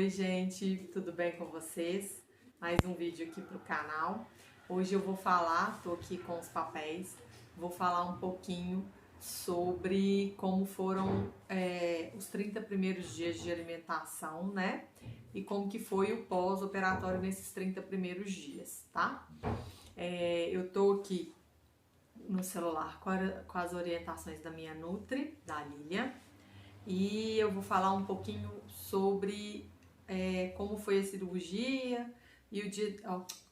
Oi gente, tudo bem com vocês? Mais um vídeo aqui pro canal. Hoje eu vou falar, tô aqui com os papéis, vou falar um pouquinho sobre como foram os 30 primeiros dias de alimentação, né? E como que foi o pós-operatório nesses 30 primeiros dias, tá? Eu tô aqui no celular com as orientações da minha Nutri, da Lilia. E eu vou falar um pouquinho sobre como foi a cirurgia e o dia,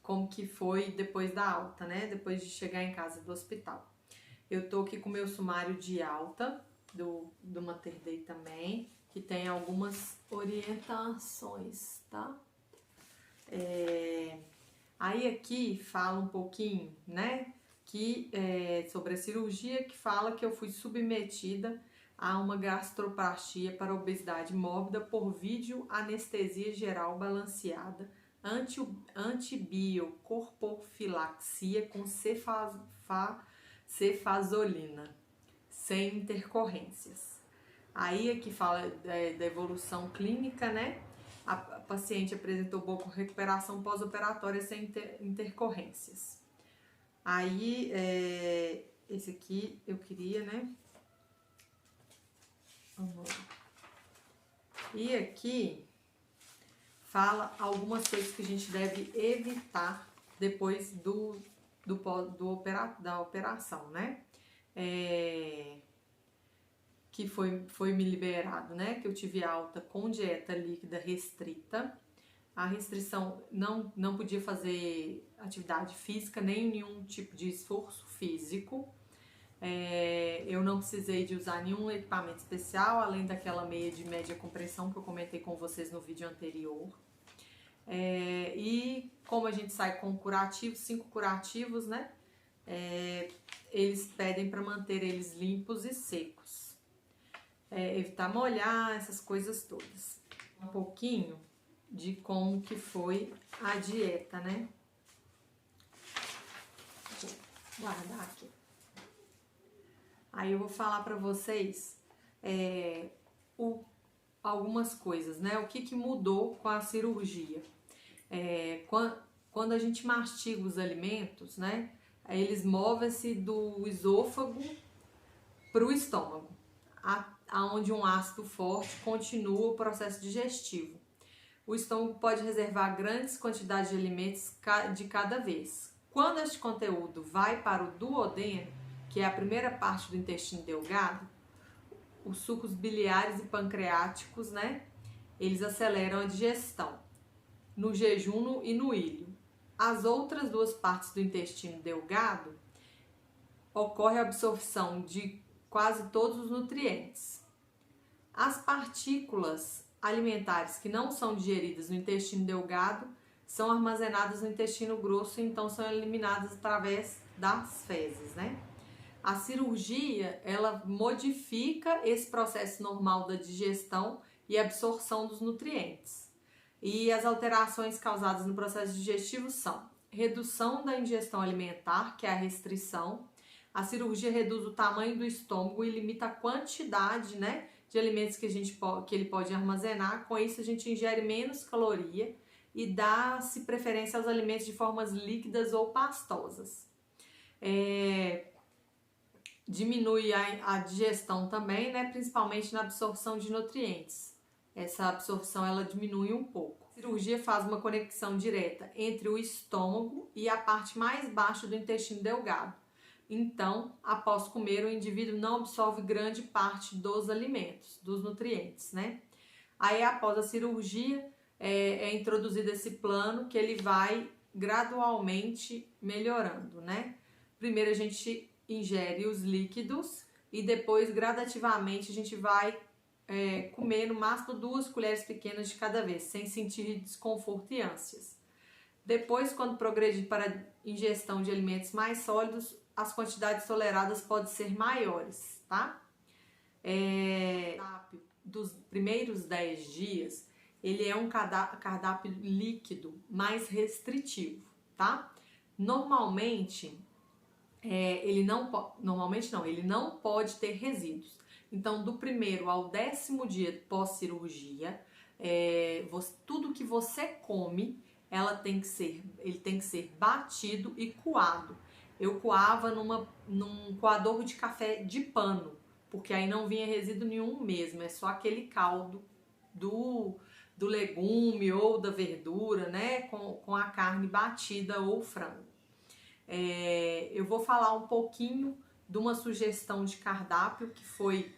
como que foi depois da alta, né? Depois de chegar em casa do hospital. Eu tô aqui com o meu sumário de alta do Mater Dei também, que tem algumas orientações, tá? Aí aqui fala um pouquinho, né? Sobre a cirurgia, que fala que eu fui submetida a uma gastroplastia para obesidade mórbida por videoanestesia geral balanceada, antibiocorpofilaxia com cefazolina, sem intercorrências. Aí aqui fala da evolução clínica, né? A paciente apresentou boa recuperação pós-operatória sem intercorrências. Aí, esse aqui eu queria, né? Vamos lá. E aqui fala algumas coisas que a gente deve evitar depois da operação, né? Que foi me liberado, né? Que eu tive alta com dieta líquida restrita. A restrição não podia fazer atividade física, nem nenhum tipo de esforço físico. Eu não precisei de usar nenhum equipamento especial, além daquela meia de média compressão que eu comentei com vocês no vídeo anterior. E como a gente sai com curativos, 5 curativos, né? Eles pedem para manter eles limpos e secos. Evitar molhar, essas coisas todas. Um pouquinho de como que foi a dieta, né? Vou guardar aqui. Aí eu vou falar para vocês algumas coisas, né? O que mudou com a cirurgia. Quando a gente mastiga os alimentos, né? Eles movem-se do esôfago para o estômago, aonde um ácido forte continua o processo digestivo. O estômago pode reservar grandes quantidades de alimentos de cada vez. Quando este conteúdo vai para o duodeno, que é a primeira parte do intestino delgado, os sucos biliares e pancreáticos, né? Eles aceleram a digestão no jejum e no ilho. As outras duas partes do intestino delgado ocorre a absorção de quase todos os nutrientes. As partículas alimentares que não são digeridas no intestino delgado são armazenadas no intestino grosso e então são eliminadas através das fezes, né? A cirurgia, ela modifica esse processo normal da digestão e absorção dos nutrientes. E as alterações causadas no processo digestivo são redução da ingestão alimentar, que é a restrição. A cirurgia reduz o tamanho do estômago e limita a quantidade, né, de alimentos que ele pode armazenar. Com isso, a gente ingere menos caloria e dá-se preferência aos alimentos de formas líquidas ou pastosas. Diminui a digestão também, né, principalmente na absorção de nutrientes. Essa absorção ela diminui um pouco. A cirurgia faz uma conexão direta entre o estômago e a parte mais baixa do intestino delgado. Então, após comer, o indivíduo não absorve grande parte dos alimentos, dos nutrientes, né? Aí, após a cirurgia, é introduzido esse plano que ele vai gradualmente melhorando, né? Primeiro a gente ingere os líquidos e depois, gradativamente, a gente vai comer no máximo 2 colheres pequenas de cada vez, sem sentir desconforto e ânsias. Depois, quando progredir para a ingestão de alimentos mais sólidos, as quantidades toleradas podem ser maiores, tá? Dos primeiros 10 dias, ele é um cardápio líquido mais restritivo, tá? Normalmente, ele não pode ter resíduos. Então, do primeiro ao 10º dia pós-cirurgia, tudo que você come, ele tem que ser batido e coado. Eu coava num coador de café de pano, porque aí não vinha resíduo nenhum mesmo, é só aquele caldo do legume ou da verdura, né, com a carne batida ou frango. Eu vou falar um pouquinho de uma sugestão de cardápio que foi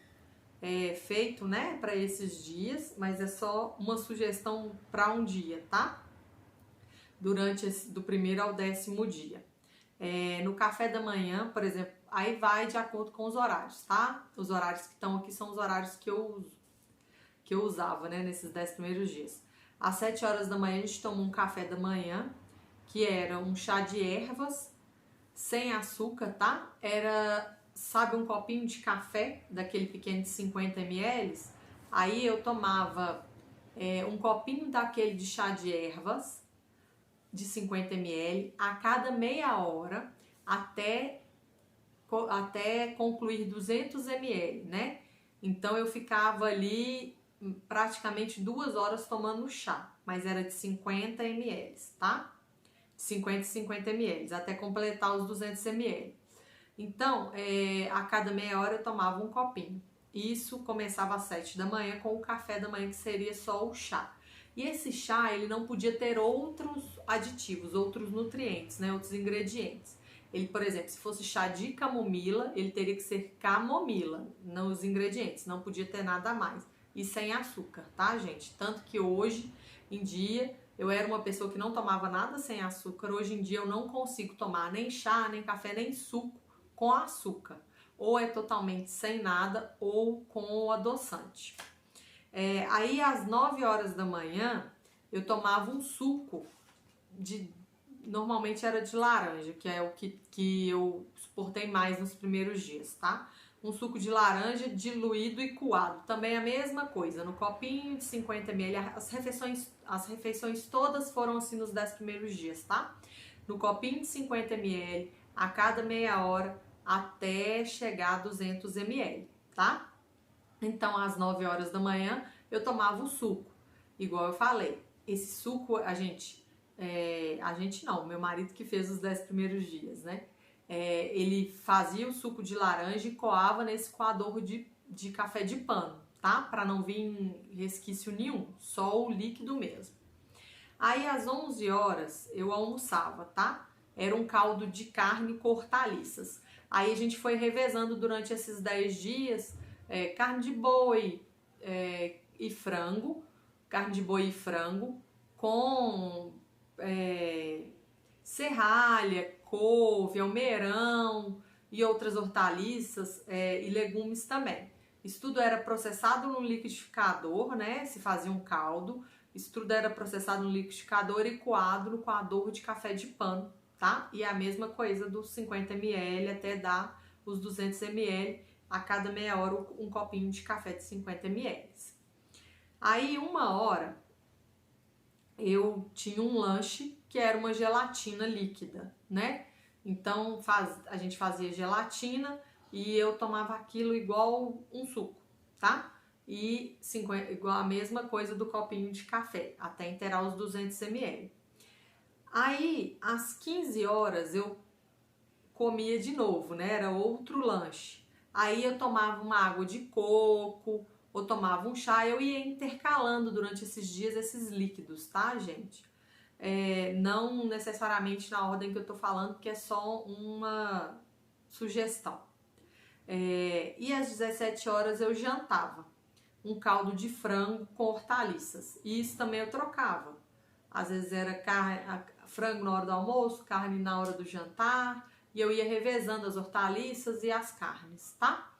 feito, né, para esses dias, mas é só uma sugestão para um dia, tá? Do primeiro ao 10º dia. No café da manhã, por exemplo, aí vai de acordo com os horários, tá? Os horários que estão aqui são os horários que eu usava, né, nesses 10 primeiros dias. Às 7 horas da manhã a gente toma um café da manhã, que era um chá de ervas, sem açúcar, tá? Sabe, um copinho de café, daquele pequeno de 50 ml? Aí eu tomava um copinho daquele de chá de ervas, de 50 ml, a cada meia hora, até concluir 200 ml, né? Então eu ficava ali praticamente 2 horas tomando chá, mas era de 50 ml, tá? 50 e 50 ml, até completar os 200 ml. Então, a cada meia hora eu tomava um copinho. Isso começava às 7 da manhã com o café da manhã, que seria só o chá. E esse chá, ele não podia ter outros aditivos, outros nutrientes, né, outros ingredientes. Ele, por exemplo, se fosse chá de camomila, ele teria que ser camomila nos ingredientes, não podia ter nada a mais. E sem açúcar, tá, gente? Tanto que hoje em dia eu era uma pessoa que não tomava nada sem açúcar. Hoje em dia eu não consigo tomar nem chá, nem café, nem suco com açúcar. Ou é totalmente sem nada ou com o adoçante. Aí às 9 horas da manhã eu tomava um suco normalmente era de laranja, que é o que eu suportei mais nos primeiros dias, tá? Um suco de laranja diluído e coado, também a mesma coisa, no copinho de 50 ml. As refeições todas foram assim nos 10 primeiros dias, tá? No copinho de 50 ml, a cada meia hora, até chegar a 200 ml, tá? Então, às 9 horas da manhã, eu tomava o suco, igual eu falei. Esse suco, a gente não, meu marido que fez os 10 primeiros dias, né? Ele fazia o suco de laranja e coava nesse coador de café de pano, tá? Para não vir resquício nenhum, só o líquido mesmo. Aí, às 11 horas, eu almoçava, tá? Era um caldo de carne com hortaliças. Aí a gente foi revezando durante esses 10 dias, carne de boi e frango, com serralha, couve, almeirão e outras hortaliças e legumes também. Isso tudo era processado no liquidificador, né? Se fazia um caldo. Isso tudo era processado no liquidificador e coado no coador de café de pano, tá? E a mesma coisa dos 50 ml até dar os 200 ml, a cada meia hora um copinho de café de 50 ml. Aí 1 hora eu tinha um lanche que era uma gelatina líquida, né? Então a gente fazia gelatina e eu tomava aquilo igual um suco, tá? E igual a mesma coisa do copinho de café, até inteirar os 200 ml. Aí, às 15 horas, eu comia de novo, né? Era outro lanche. Aí eu tomava uma água de coco, ou tomava um chá. Eu ia intercalando durante esses dias esses líquidos, tá, gente? Não necessariamente na ordem que eu tô falando, porque é só uma sugestão. E às 17 horas eu jantava um caldo de frango com hortaliças. E isso também eu trocava. Às vezes era frango na hora do almoço, carne na hora do jantar, e eu ia revezando as hortaliças e as carnes, tá?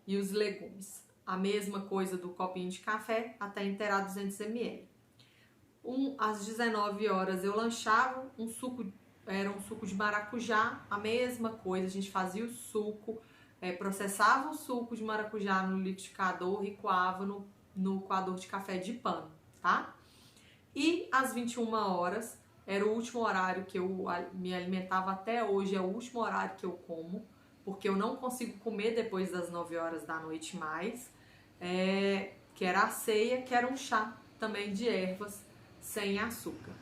E os legumes. A mesma coisa do copinho de café, até inteirar 200 ml. Às 19 horas eu lanchava, era um suco de maracujá, a mesma coisa, a gente fazia o suco, processava o suco de maracujá no liquidificador e coava no coador de café de pano, tá? E às 21 horas, era o último horário que eu me alimentava até hoje, é o último horário que eu como, porque eu não consigo comer depois das 9 horas da noite mais, que era a ceia, que era um chá. também de ervas sem açúcar,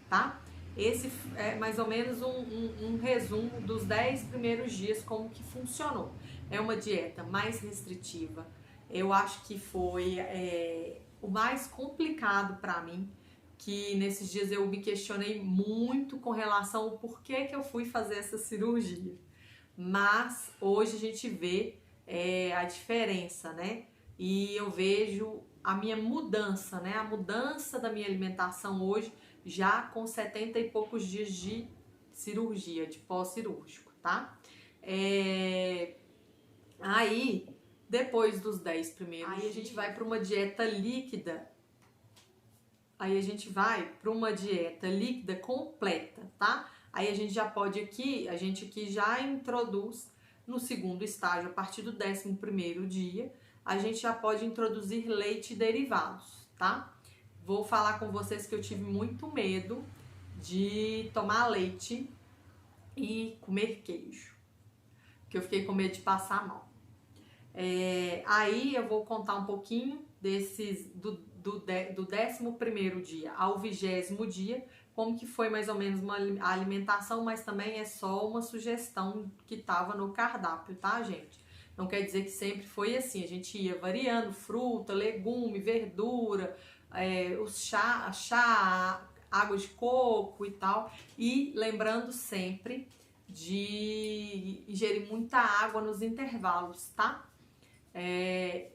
tá? Esse é mais ou menos um resumo dos 10 primeiros dias, como que funcionou. É uma dieta mais restritiva. Eu acho que foi o mais complicado para mim, que nesses dias eu me questionei muito com relação ao porquê que eu fui fazer essa cirurgia. Mas hoje a gente vê a diferença, né? E eu vejo a minha mudança, né? A mudança da minha alimentação hoje, já com 70 e poucos dias de cirurgia, de pós-cirúrgico, tá? Aí, depois dos 10 primeiros dias, a gente vai para uma dieta líquida. Aí a gente vai para uma dieta líquida completa, tá? Aí a gente já pode a gente aqui já introduz no segundo estágio, a partir do 11º dia, a gente já pode introduzir leite e derivados, tá? Vou falar com vocês que eu tive muito medo de tomar leite e comer queijo, que eu fiquei com medo de passar mal. Aí eu vou contar um pouquinho do 11º dia ao 20º dia, como que foi mais ou menos a alimentação, mas também é só uma sugestão que estava no cardápio, tá, gente? Não quer dizer que sempre foi assim, a gente ia variando fruta, legume, verdura, chá, água de coco e tal, e lembrando sempre de ingerir muita água nos intervalos, tá?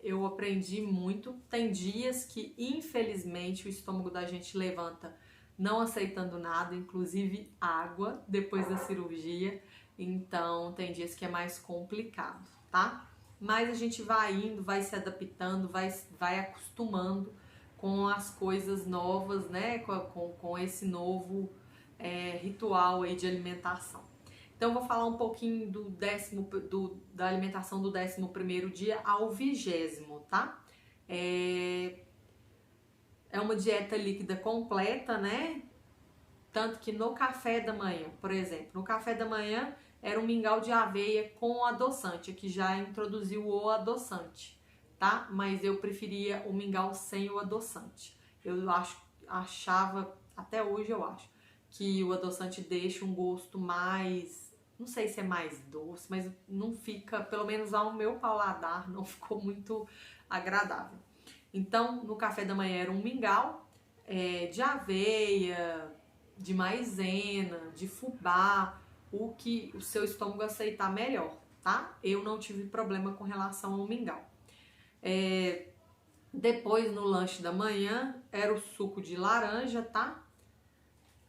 Eu aprendi muito. Tem dias que, infelizmente, o estômago da gente levanta não aceitando nada, inclusive água, depois da cirurgia. Então, tem dias que é mais complicado, tá? Mas a gente vai indo, vai se adaptando, vai acostumando com as coisas novas, né? Com esse novo ritual aí de alimentação. Então, eu vou falar um pouquinho da alimentação do 11º dia ao 20º, tá? É uma dieta líquida completa, né? Tanto que no café da manhã, por exemplo, no café da manhã era um mingau de aveia com adoçante, que já introduziu o adoçante, tá? Mas eu preferia o mingau sem o adoçante. Achava, até hoje eu acho, que o adoçante deixa um gosto mais, não sei se é mais doce, mas não fica, pelo menos ao meu paladar, não ficou muito agradável. Então, no café da manhã era um mingau de aveia, de maisena, de fubá, o que o seu estômago aceitar melhor, tá? Eu não tive problema com relação ao mingau. Depois, no lanche da manhã, era o suco de laranja, tá?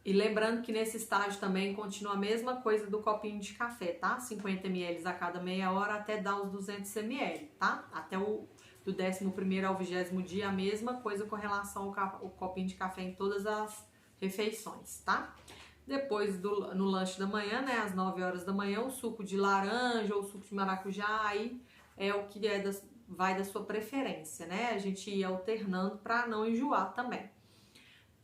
E lembrando que nesse estágio também continua a mesma coisa do copinho de café, tá? 50 ml a cada meia hora até dar os 200 ml, tá? Até do 11º ao 20º dia, a mesma coisa com relação ao copinho de café em todas as refeições, tá? Depois, no lanche da manhã, né, às 9 horas da manhã, o suco de laranja ou suco de maracujá, aí é o que vai da sua preferência, né? A gente ia alternando para não enjoar também.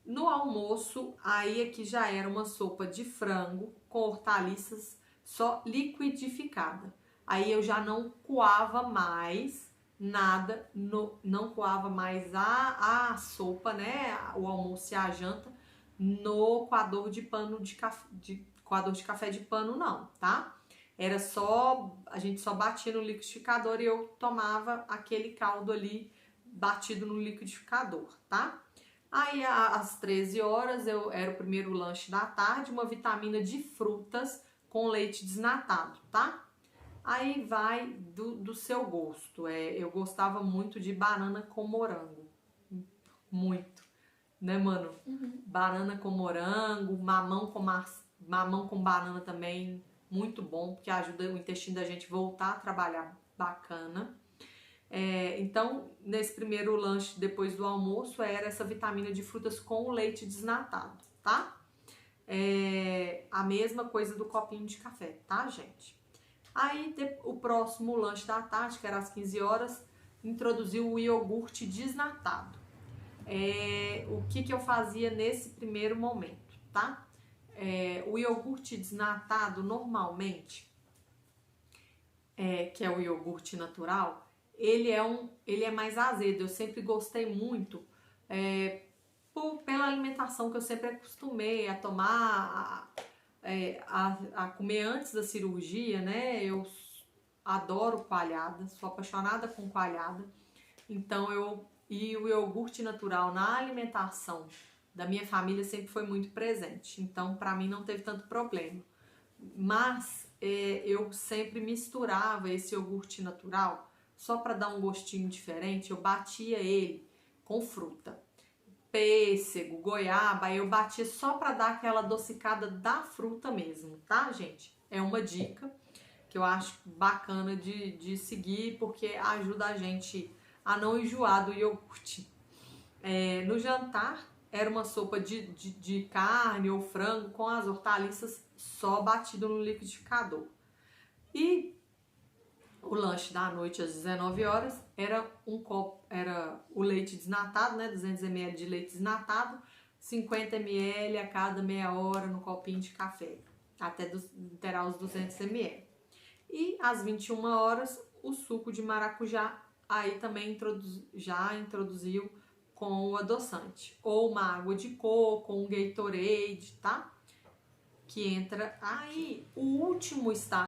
No almoço, aí aqui já era uma sopa de frango com hortaliças só liquidificada. Aí eu já não coava mais nada, não coava mais a sopa, né, o almoço e a janta no coador de pano coador de café de pano não, tá? Era só, a gente só batia no liquidificador e eu tomava aquele caldo ali batido no liquidificador, tá? Aí às 13 horas era o primeiro lanche da tarde, uma vitamina de frutas com leite desnatado, tá? Aí vai do seu gosto. Eu gostava muito de banana com morango. Muito. Né, mano? Uhum. Banana com morango, mamão com banana também. Muito bom, porque ajuda o intestino da gente voltar a trabalhar bacana. Então, nesse primeiro lanche, depois do almoço, era essa vitamina de frutas com leite desnatado, tá? A mesma coisa do copinho de café, tá, gente? Aí, o próximo lanche da tarde, que era às 15 horas, introduziu o iogurte desnatado. O que eu fazia nesse primeiro momento, tá? O iogurte desnatado, normalmente, que é o iogurte natural, ele é mais azedo. Eu sempre gostei muito pela alimentação que eu sempre acostumei a tomar, a comer antes da cirurgia, né? Eu adoro coalhada, sou apaixonada com coalhada. Então e o iogurte natural na alimentação da minha família sempre foi muito presente. Então para mim não teve tanto problema. Mas eu sempre misturava esse iogurte natural só para dar um gostinho diferente. Eu batia ele com fruta, pêssego, goiaba, aí eu batia só para dar aquela adocicada da fruta mesmo, tá, gente? É uma dica que eu acho bacana de seguir, porque ajuda a gente a não enjoar do iogurte. No jantar, era uma sopa de carne ou frango com as hortaliças só batido no liquidificador. E o lanche da noite às 19 horas era o leite desnatado, né, 200 ml de leite desnatado, 50 ml a cada meia hora no copinho de café, até terá os 200 ml. E às 21 horas o suco de maracujá, aí também já introduziu com o adoçante, ou uma água de coco, um Gatorade, tá? Que entra aí o último estágio